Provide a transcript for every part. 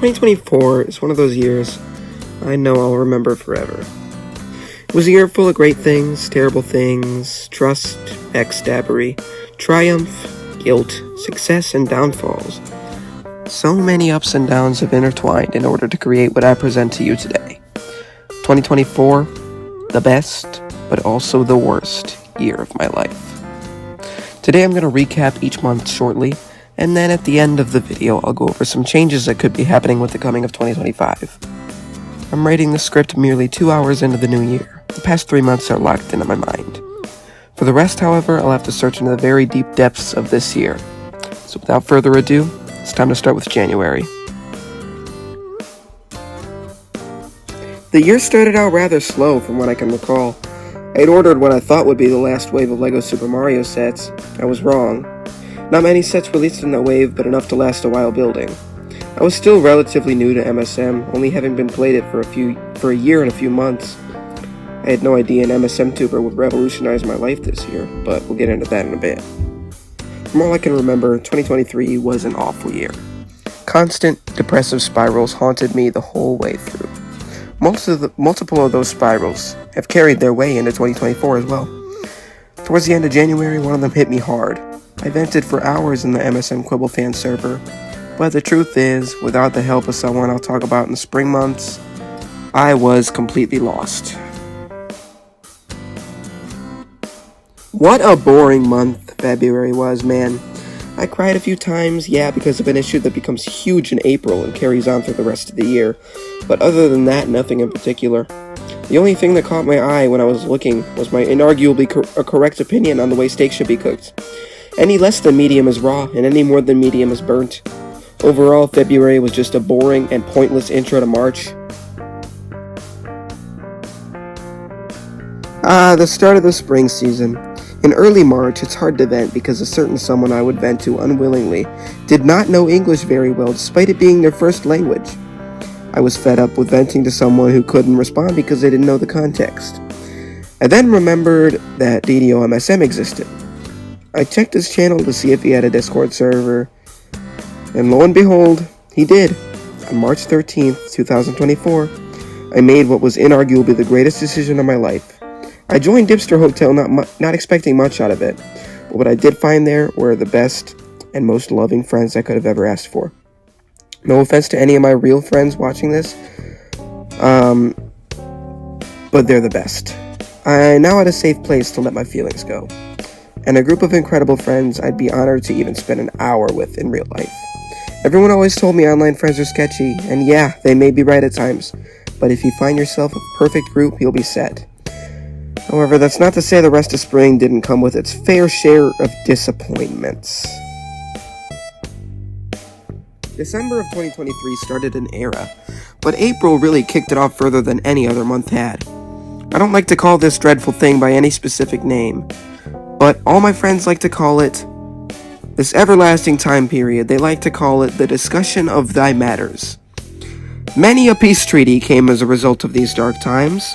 2024 is one of those years I know I'll remember forever. It was a year full of great things, terrible things, trust, backstabbery, triumph, guilt, success, and downfalls. So many ups and downs have intertwined in order to create what I present to you today. 2024, the best, but also the worst year of my life. Today I'm going to recap each month shortly, and then at the end of the video I'll go over some changes that could be happening with the coming of 2025. I'm writing the script merely 2 hours into the new year. The past 3 months are locked into my mind. For the rest, however, I'll have to search into the very deep depths of this year. So without further ado, it's time to start with January. The year started out rather slow from what I can recall. I had ordered what I thought would be the last wave of LEGO Super Mario sets. I was wrong. Not many sets released in that wave, but enough to last a while building. I was still relatively new to MSM, only having been played it for a year and a few months. I had no idea an MSM tuber would revolutionize my life this year, but we'll get into that in a bit. From all I can remember, 2023 was an awful year. Constant, depressive spirals haunted me the whole way through. Multiple of those spirals have carried their way into 2024 as well. Towards the end of January, one of them hit me hard. I vented for hours in the MSM Quibble fan server, but the truth is, without the help of someone I'll talk about in the spring months, I was completely lost. What a boring month February was, man. I cried a few times, because of an issue that becomes huge in April and carries on through the rest of the year. But other than that, nothing in particular. The only thing that caught my eye when I was looking was my inarguably correct opinion on the way steak should be cooked. Any less than medium is raw, and any more than medium is burnt. Overall, February was just a boring and pointless intro to March. The start of the spring season. In early March, it's hard to vent because a certain someone I would vent to unwillingly did not know English very well despite it being their first language. I was fed up with venting to someone who couldn't respond because they didn't know the context. I then remembered that DDOMSM existed. I checked his channel to see if he had a Discord server, and lo and behold, he did. On March 13th, 2024, I made what was inarguably the greatest decision of my life. I joined Dipster Hotel not expecting much out of it, but what I did find there were the best and most loving friends I could have ever asked for. No offense to any of my real friends watching this, but they're the best. I now had a safe place to let my feelings go, and a group of incredible friends I'd be honored to even spend an hour with in real life. Everyone always told me online friends are sketchy, and yeah, they may be right at times, but if you find yourself a perfect group, you'll be set. However, that's not to say the rest of spring didn't come with its fair share of disappointments. December of 2023 started an era, but April really kicked it off further than any other month had. I don't like to call this dreadful thing by any specific name, but all my friends like to call it this everlasting time period. They like to call it the discussion of thy matters. Many a peace treaty came as a result of these dark times.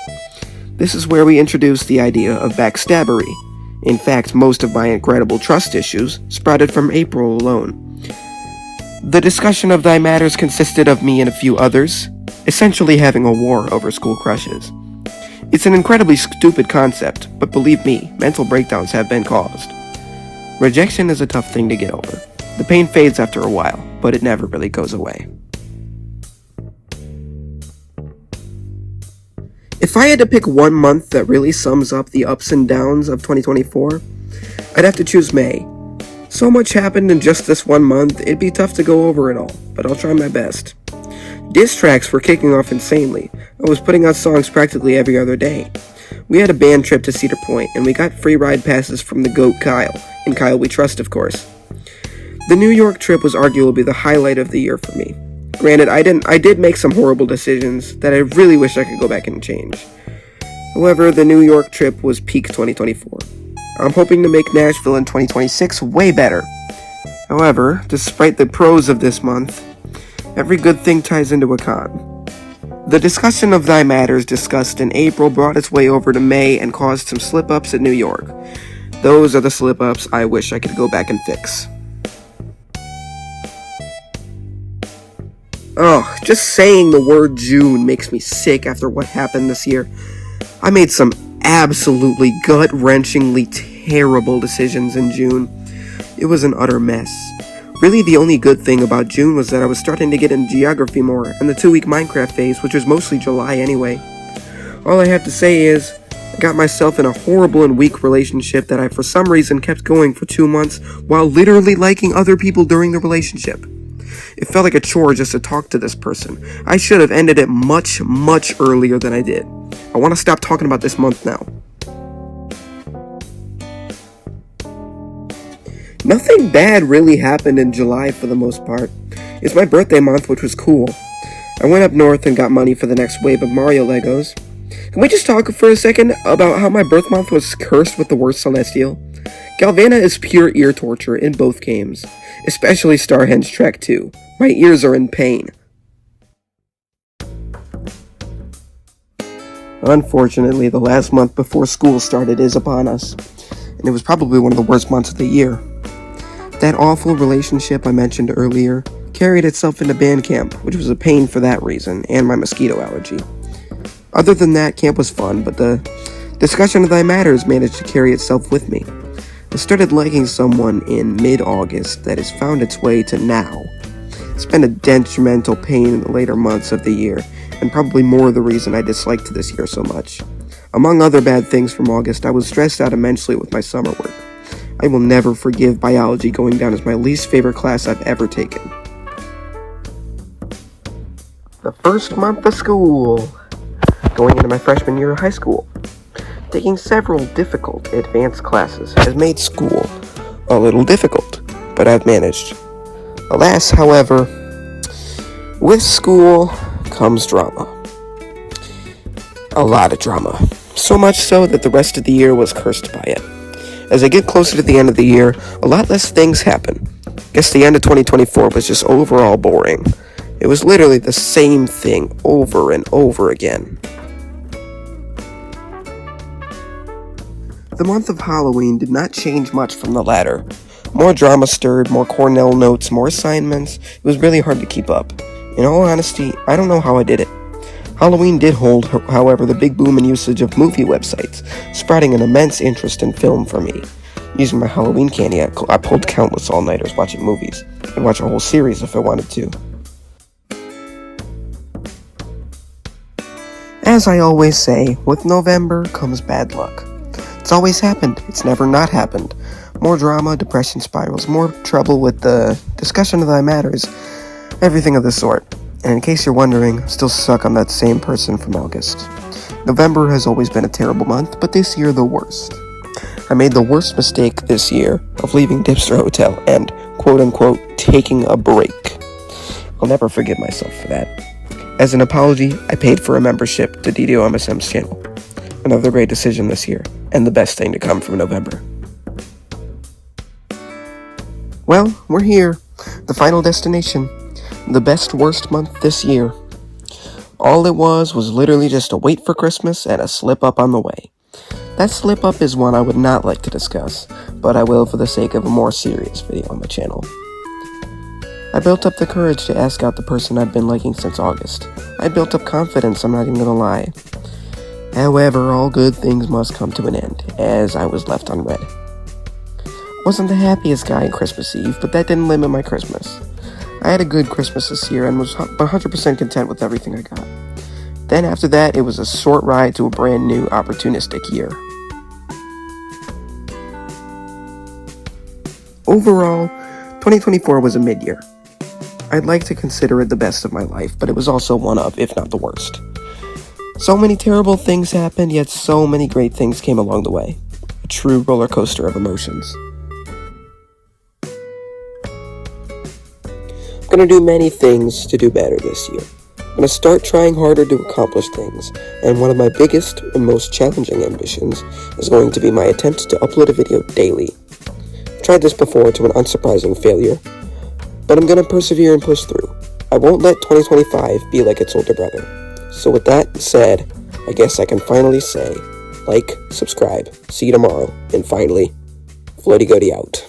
This is where we introduced the idea of backstabbery. In fact, most of my incredible trust issues sprouted from April alone. The discussion of thy matters consisted of me and a few others, essentially having a war over school crushes. It's an incredibly stupid concept, but believe me, mental breakdowns have been caused. Rejection is a tough thing to get over. The pain fades after a while, but it never really goes away. If I had to pick one month that really sums up the ups and downs of 2024, I'd have to choose May. So much happened in just this one month, it'd be tough to go over it all, but I'll try my best. Diss tracks were kicking off insanely. I was putting out songs practically every other day. We had a band trip to Cedar Point, and we got free ride passes from the GOAT Kyle, and Kyle we trust, of course. The New York trip was arguably the highlight of the year for me. Granted, I did make some horrible decisions that I really wish I could go back and change. However, the New York trip was peak 2024. I'm hoping to make Nashville in 2026 way better. However, despite the pros of this month, every good thing ties into a con. The discussion of thy matters discussed in April brought its way over to May and caused some slip-ups at New York. Those are the slip-ups I wish I could go back and fix. Ugh, just saying the word June makes me sick after what happened this year. I made some absolutely gut-wrenchingly terrible decisions in June. It was an utter mess. Really, the only good thing about June was that I was starting to get into geography more, and the 2-week Minecraft phase, which was mostly July anyway. All I have to say is, I got myself in a horrible and weak relationship that I for some reason kept going for 2 months while literally liking other people during the relationship. It felt like a chore just to talk to this person. I should have ended it much, much earlier than I did. I want to stop talking about this month now. Nothing bad really happened in July for the most part. It's my birthday month, which was cool. I went up north and got money for the next wave of Mario Legos. Can we just talk for a second about how my birth month was cursed with the worst Celestial? Galvana is pure ear torture in both games, especially Starhenge Track 2. My ears are in pain. Unfortunately, the last month before school started is upon us, and it was probably one of the worst months of the year. That awful relationship I mentioned earlier carried itself into band camp, which was a pain for that reason, and my mosquito allergy. Other than that, camp was fun, but the discussion of thy matters managed to carry itself with me. I started liking someone in mid-August that has found its way to now. It's been a detrimental pain in the later months of the year, and probably more the reason I disliked this year so much. Among other bad things from August, I was stressed out immensely with my summer work. I will never forgive biology going down as my least favorite class I've ever taken. The first month of school. Going into my freshman year of high school. Taking several difficult advanced classes has made school a little difficult, but I've managed. Alas, however, with school comes drama. A lot of drama. So much so that the rest of the year was cursed by it. As I get closer to the end of the year, a lot less things happen. Guess the end of 2024 was just overall boring. It was literally the same thing over and over again. The month of Halloween did not change much from the latter. More drama stirred, more Cornell notes, more assignments. It was really hard to keep up. In all honesty, I don't know how I did it. Halloween did hold, however, the big boom in usage of movie websites, sprouting an immense interest in film for me. Using my Halloween candy, I pulled countless all-nighters watching movies. I'd watch a whole series if I wanted to. As I always say, with November comes bad luck. It's always happened. It's never not happened. More drama, depression spirals, more trouble with the discussion of thy matters, everything of the sort. And in case you're wondering, I still suck on that same person from August. November has always been a terrible month, but this year the worst. I made the worst mistake this year of leaving Dipster Hotel and, quote-unquote, taking a break. I'll never forgive myself for that. As an apology, I paid for a membership to DDOMSM's channel. Another great decision this year, and the best thing to come from November. Well, we're here. The final destination. The best worst month this year. All it was literally just a wait for Christmas and a slip up on the way. That slip up is one I would not like to discuss, but I will for the sake of a more serious video on my channel. I built up the courage to ask out the person I'd been liking since August. I built up confidence, I'm not even gonna lie. However, all good things must come to an end, as I was left unread. Wasn't the happiest guy on Christmas Eve, but that didn't limit my Christmas. I had a good Christmas this year and was 100% content with everything I got. Then after that, it was a short ride to a brand new, opportunistic year. Overall, 2024 was a mid-year. I'd like to consider it the best of my life, but it was also one of, if not the worst. So many terrible things happened, yet so many great things came along the way. A true roller coaster of emotions. I'm going to do many things to do better this year. I'm going to start trying harder to accomplish things, and one of my biggest and most challenging ambitions is going to be my attempt to upload a video daily. I've tried this before to an unsurprising failure, but I'm going to persevere and push through. I won't let 2025 be like its older brother. So with that said, I guess I can finally say, like, subscribe, see you tomorrow, and finally, Floaty Goaty out.